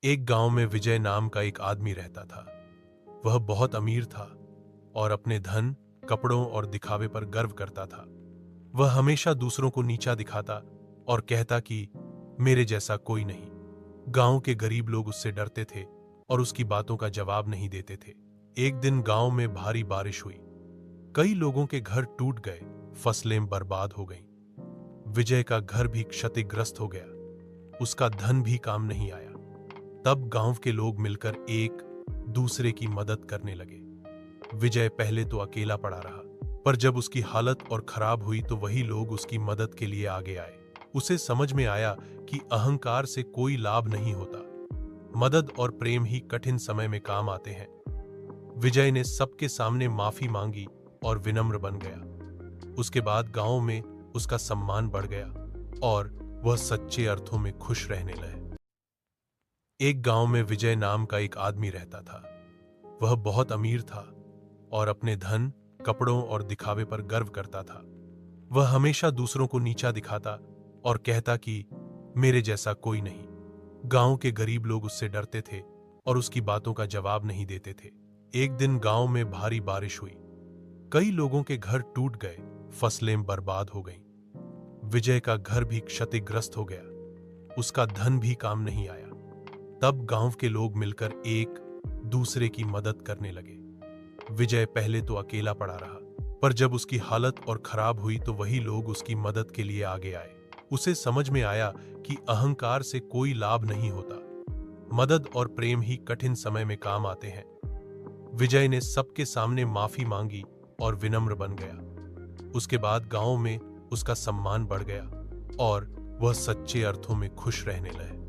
एक गांव में विजय नाम का एक आदमी रहता था। वह बहुत अमीर था और अपने धन, कपड़ों और दिखावे पर गर्व करता था। वह हमेशा दूसरों को नीचा दिखाता और कहता कि मेरे जैसा कोई नहीं। गांव के गरीब लोग उससे डरते थे और उसकी बातों का जवाब नहीं देते थे। एक दिन गांव में भारी बारिश हुई। कई लोगों के घर टूट गए, फसलें बर्बाद हो गईं। विजय का घर भी क्षतिग्रस्त हो गया, उसका धन भी काम नहीं आया। तब गांव के लोग मिलकर एक दूसरे की मदद करने लगे। विजय पहले तो अकेला पड़ा रहा, पर जब उसकी हालत और खराब हुई तो वही लोग उसकी मदद के लिए आगे आए। उसे समझ में आया कि अहंकार से कोई लाभ नहीं होता, मदद और प्रेम ही कठिन समय में काम आते हैं। विजय ने सबके सामने माफी मांगी और विनम्र बन गया। उसके बाद गांव में उसका सम्मान बढ़ गया और वह सच्चे अर्थों में खुश रहने लगे। एक गांव में विजय नाम का एक आदमी रहता था। वह बहुत अमीर था और अपने धन, कपड़ों और दिखावे पर गर्व करता था। वह हमेशा दूसरों को नीचा दिखाता और कहता कि मेरे जैसा कोई नहीं। गांव के गरीब लोग उससे डरते थे और उसकी बातों का जवाब नहीं देते थे। एक दिन गांव में भारी बारिश हुई। कई लोगों के घर टूट गए, फसलें बर्बाद हो गईं। विजय का घर भी क्षतिग्रस्त हो गया, उसका धन भी काम नहीं आया। तब गांव के लोग मिलकर एक दूसरे की मदद करने लगे। विजय पहले तो अकेला पड़ा रहा, पर जब उसकी हालत और खराब हुई तो वही लोग उसकी मदद के लिए आगे आए। उसे समझ में आया कि अहंकार से कोई लाभ नहीं होता, मदद और प्रेम ही कठिन समय में काम आते हैं। विजय ने सबके सामने माफी मांगी और विनम्र बन गया। उसके बाद गांव में उसका सम्मान बढ़ गया और वह सच्चे अर्थों में खुश रहने लगे।